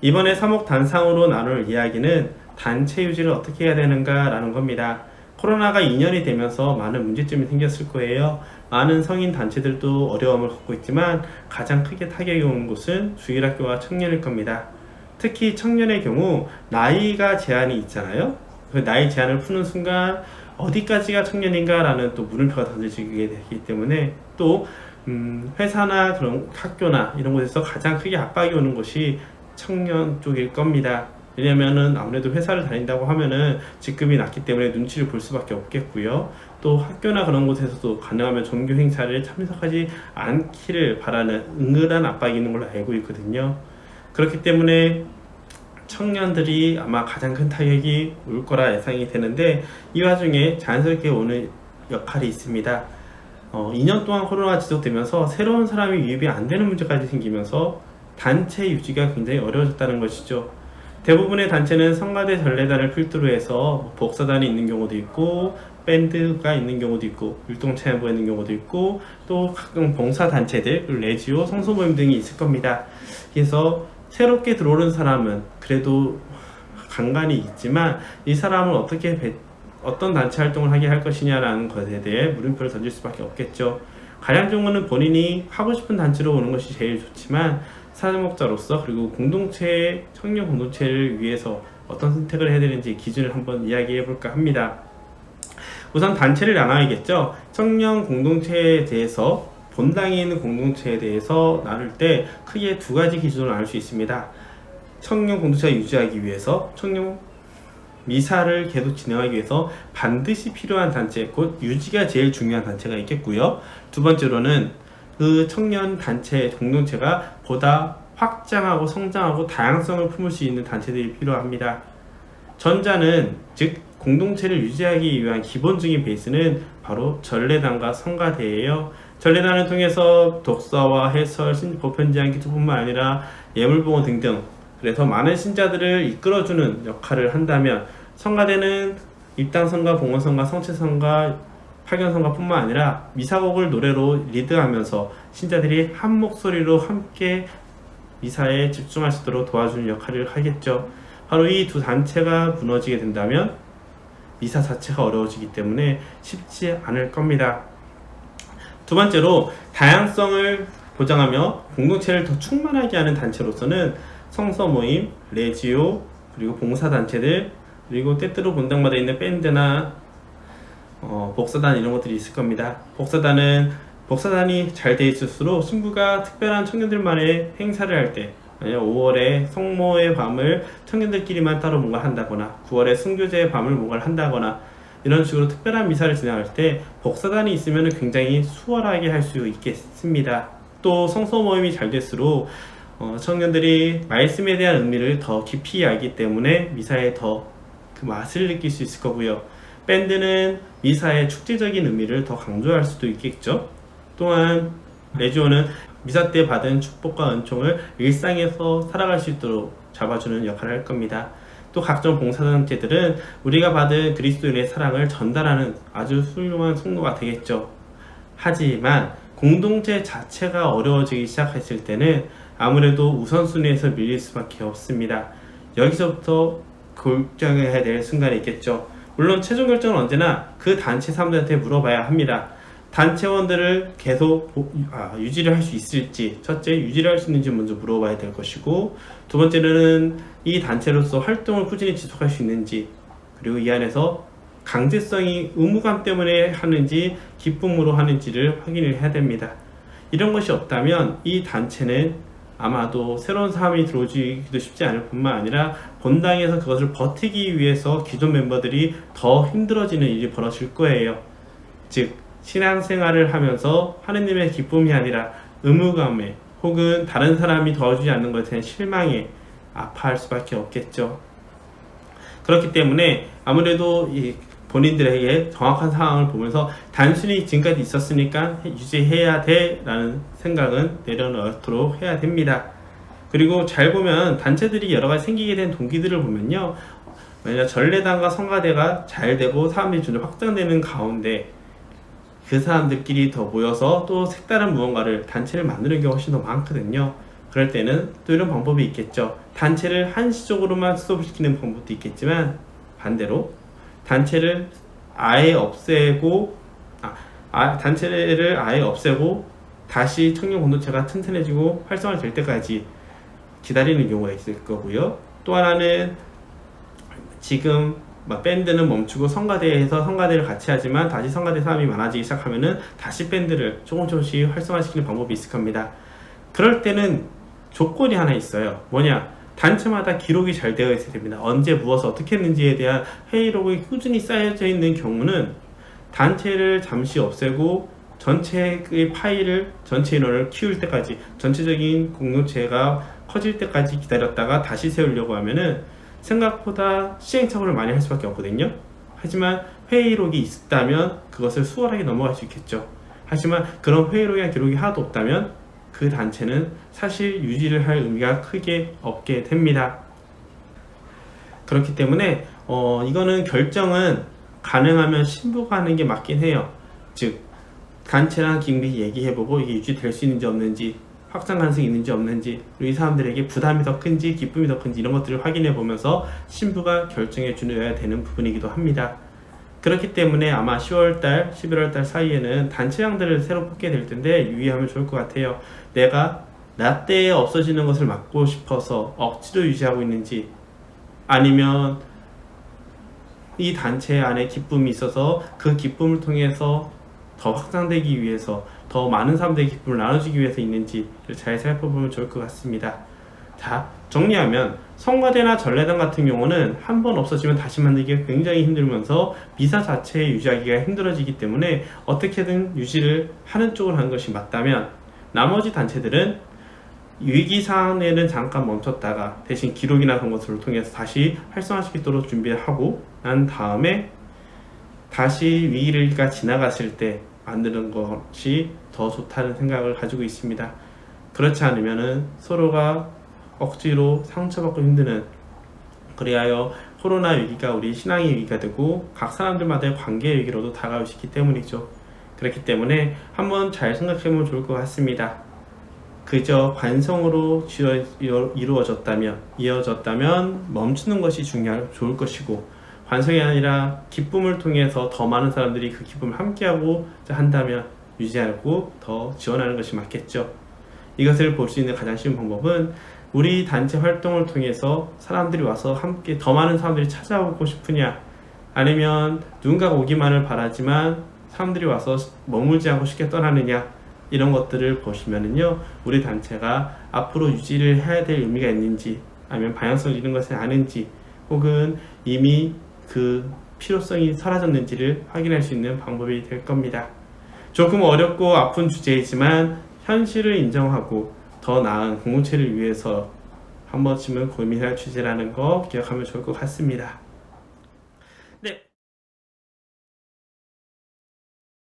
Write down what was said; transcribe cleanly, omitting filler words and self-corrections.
이번에 사목단상으로 나눌 이야기는 단체 유지를 어떻게 해야 되는가 라는 겁니다. 코로나가 2년이 되면서 많은 문제점이 생겼을 거예요. 많은 성인 단체들도 어려움을 겪고 있지만 가장 크게 타격이 오는 곳은 주일학교와 청년일 겁니다. 특히 청년의 경우 나이가 제한이 있잖아요. 그 나이 제한을 푸는 순간 어디까지가 청년인가 라는 또 물음표가 던져지게 되기 때문에 또 회사나 그런 학교나 이런 곳에서 가장 크게 압박이 오는 곳이 청년 쪽일 겁니다. 왜냐면은 아무래도 회사를 다닌다고 하면은 직급이 낮기 때문에 눈치를 볼 수밖에 없겠고요. 또 학교나 그런 곳에서도 가능하면 종교 행사를 참석하지 않기를 바라는 은근한 압박이 있는 걸로 알고 있거든요. 그렇기 때문에 청년들이 아마 가장 큰 타격이 올 거라 예상이 되는데, 이 와중에 자연스럽게 오는 역할이 있습니다. 2년 동안 코로나가 지속되면서 새로운 사람이 유입이 안 되는 문제까지 생기면서 단체 유지가 굉장히 어려워졌다는 것이죠. 대부분의 단체는 성가대 전래단을 필두로 해서 복사단이 있는 경우도 있고 밴드가 있는 경우도 있고 율동체험부가 있는 경우도 있고 또 가끔 봉사단체들, 레지오, 성소모임 등이 있을 겁니다. 그래서 새롭게 들어오는 사람은 그래도 간간이 있지만 이 사람을 어떤 단체 활동을 하게 할 것이냐라는 것에 대해 물음표를 던질 수밖에 없겠죠. 가장 좋은 것은 본인이 하고 싶은 단체로 오는 것이 제일 좋지만 사회목자로서 그리고 청년 공동체를 위해서 어떤 선택을 해야 되는지 기준을 한번 이야기해 볼까 합니다. 우선 단체를 나눠야겠죠. 청년 공동체에 대해서 본당에 있는 공동체에 대해서 나눌 때 크게 두 가지 기준으로 나눌 수 있습니다. 청년 공동체를 유지하기 위해서 청년 미사를 계속 진행하기 위해서 반드시 필요한 단체, 곧 유지가 제일 중요한 단체가 있겠고요. 두 번째로는 그 청년 단체 공동체가 보다 확장하고 성장하고 다양성을 품을 수 있는 단체들이 필요합니다. 전자는 즉 공동체를 유지하기 위한 기본적인 베이스는 바로 전래단과 성가대예요. 전래단을 통해서 독서와 해설, 보편제한 기초뿐만 아니라 예물봉헌 등등, 그래서 많은 신자들을 이끌어주는 역할을 한다면, 성가대는 입당성가, 봉헌성가, 성체성가, 파견성가 뿐만 아니라 미사곡을 노래로 리드하면서 신자들이 한 목소리로 함께 미사에 집중할 수 있도록 도와주는 역할을 하겠죠. 바로 이 두 단체가 무너지게 된다면 미사 자체가 어려워지기 때문에 쉽지 않을 겁니다. 두 번째로, 다양성을 보장하며 공동체를 더 충만하게 하는 단체로서는 성서 모임, 레지오, 그리고 봉사단체들, 그리고 때때로 본당마다 있는 밴드나 복사단 이런 것들이 있을 겁니다. 복사단이 잘 돼 있을수록 신부가 특별한 청년들만의 행사를 할 때, 만약 5월에 성모의 밤을 청년들끼리만 따로 뭔가 한다거나 9월에 순교제의 밤을 뭔가 한다거나 이런 식으로 특별한 미사를 진행할 때 복사단이 있으면 굉장히 수월하게 할 수 있겠습니다. 또 성서 모임이 잘 될수록 청년들이 말씀에 대한 의미를 더 깊이 알기 때문에 미사에 더 그 맛을 느낄 수 있을 거고요. 밴드는 미사의 축제적인 의미를 더 강조할 수도 있겠죠. 또한 레지오는 미사 때 받은 축복과 은총을 일상에서 살아갈 수 있도록 잡아주는 역할을 할 겁니다. 또 각종 봉사단체들은 우리가 받은 그리스도인의 사랑을 전달하는 아주 훌륭한 통로가 되겠죠. 하지만 공동체 자체가 어려워지기 시작했을 때는 아무래도 우선순위에서 밀릴 수밖에 없습니다. 여기서부터 결정해야 될 순간이 있겠죠. 물론 최종 결정은 언제나 그 단체 사람들한테 물어봐야 합니다. 단체원들을 계속 유지를 할 수 있을지, 첫째 유지를 할 수 있는지 먼저 물어봐야 될 것이고, 두 번째는 이 단체로서 활동을 꾸준히 지속할 수 있는지, 그리고 이 안에서 강제성이 의무감 때문에 하는지 기쁨으로 하는지를 확인을 해야 됩니다. 이런 것이 없다면 이 단체는 아마도 새로운 사람이 들어오기도 쉽지 않을 뿐만 아니라 본당에서 그것을 버티기 위해서 기존 멤버들이 더 힘들어지는 일이 벌어질 거예요. 즉 신앙생활을 하면서 하느님의 기쁨이 아니라 의무감에, 혹은 다른 사람이 도와주지 않는 것에 대한 실망에 아파할 수밖에 없겠죠. 그렇기 때문에 아무래도 본인들에게 정확한 상황을 보면서 단순히 지금까지 있었으니까 유지해야 돼 라는 생각은 내려놓도록 해야 됩니다. 그리고 잘 보면 단체들이 여러가지 생기게 된 동기들을 보면요, 만약 전래단과 성가대가 잘 되고 사람들이 점점 확장되는 가운데 그 사람들끼리 더 모여서 또 색다른 무언가를, 단체를 만드는 경우가 훨씬 더 많거든요. 그럴 때는 또 이런 방법이 있겠죠. 단체를 한시적으로만 스톱 시키는 방법도 있겠지만, 반대로 단체를 아예 없애고 단체를 아예 없애고 다시 청년 공동체가 튼튼해지고 활성화될 때까지 기다리는 경우가 있을 거고요. 또 하나는 지금 밴드는 멈추고 성가대에서 성가대를 같이 하지만 다시 성가대 사람이 많아지기 시작하면은 다시 밴드를 조금씩 활성화시키는 방법이 있을 겁니다. 그럴 때는 조건이 하나 있어요. 뭐냐? 단체마다 기록이 잘 되어 있어야 됩니다. 언제 무엇을 어떻게 했는지에 대한 회의록이 꾸준히 쌓여져 있는 경우는 단체를 잠시 없애고 전체의 파일을, 전체 인원을 키울 때까지, 전체적인 공동체가 커질 때까지 기다렸다가 다시 세우려고 하면은 생각보다 시행착오를 많이 할 수밖에 없거든요. 하지만 회의록이 있다면 그것을 수월하게 넘어갈 수 있겠죠. 하지만 그런 회의록이나 기록이 하나도 없다면 그 단체는 사실 유지를 할 의미가 크게 없게 됩니다. 그렇기 때문에 이거는 결정은 가능하면 신부가 하는 게 맞긴 해요. 즉 단체랑 긴밀히 얘기해보고 이게 유지될 수 있는지 없는지, 확장 가능성이 있는지 없는지, 그리고 이 사람들에게 부담이 더 큰지 기쁨이 더 큰지 이런 것들을 확인해 보면서 신부가 결정해 주어야 되는 부분이기도 합니다. 그렇기 때문에 아마 10월달, 11월달 사이에는 단체장들을 새로 뽑게 될 텐데 유의하면 좋을 것 같아요. 내가 나 때에 없어지는 것을 막고 싶어서 억지로 유지하고 있는지, 아니면 이 단체 안에 기쁨이 있어서 그 기쁨을 통해서 더 확장되기 위해서, 더 많은 사람들의 기쁨을 나눠주기 위해서 있는지를 잘 살펴보면 좋을 것 같습니다. 자, 정리하면 성가대나 전래단 같은 경우는 한 번 없어지면 다시 만들기가 굉장히 힘들면서 미사 자체에 유지하기가 힘들어지기 때문에 어떻게든 유지를 하는 쪽으로 하는 것이 맞다면, 나머지 단체들은 위기 상황에는 잠깐 멈췄다가 대신 기록이나 그런 것을 통해서 다시 활성화시키도록 준비를 하고 난 다음에 다시 위기가 지나갔을 때 만드는 것이 더 좋다는 생각을 가지고 있습니다. 그렇지 않으면은 서로가 억지로 상처받고 힘드는, 그리하여 코로나 위기가 우리 신앙의 위기가 되고 각 사람들마다의 관계 위기로도 다가올 수 있기 때문이죠. 그렇기 때문에 한번 잘 생각해보면 좋을 것 같습니다. 그저 관성으로 이루어졌다면 멈추는 것이 좋을 것이고, 관성이 아니라 기쁨을 통해서 더 많은 사람들이 그 기쁨을 함께하고 한다면 유지하고 더 지원하는 것이 맞겠죠. 이것을 볼 수 있는 가장 쉬운 방법은 우리 단체 활동을 통해서 사람들이 와서 함께 더 많은 사람들이 찾아오고 싶으냐, 아니면 누군가가 오기만을 바라지만 사람들이 와서 머물지 않고 쉽게 떠나느냐, 이런 것들을 보시면은요, 우리 단체가 앞으로 유지를 해야 될 의미가 있는지, 아니면 방향성을 잃은 것이 아닌지, 혹은 이미 그 필요성이 사라졌는지를 확인할 수 있는 방법이 될 겁니다. 조금 어렵고 아픈 주제이지만 현실을 인정하고 더 나은 공동체를 위해서 한 번쯤은 고민할 주제라는 거 기억하면 좋을 것 같습니다.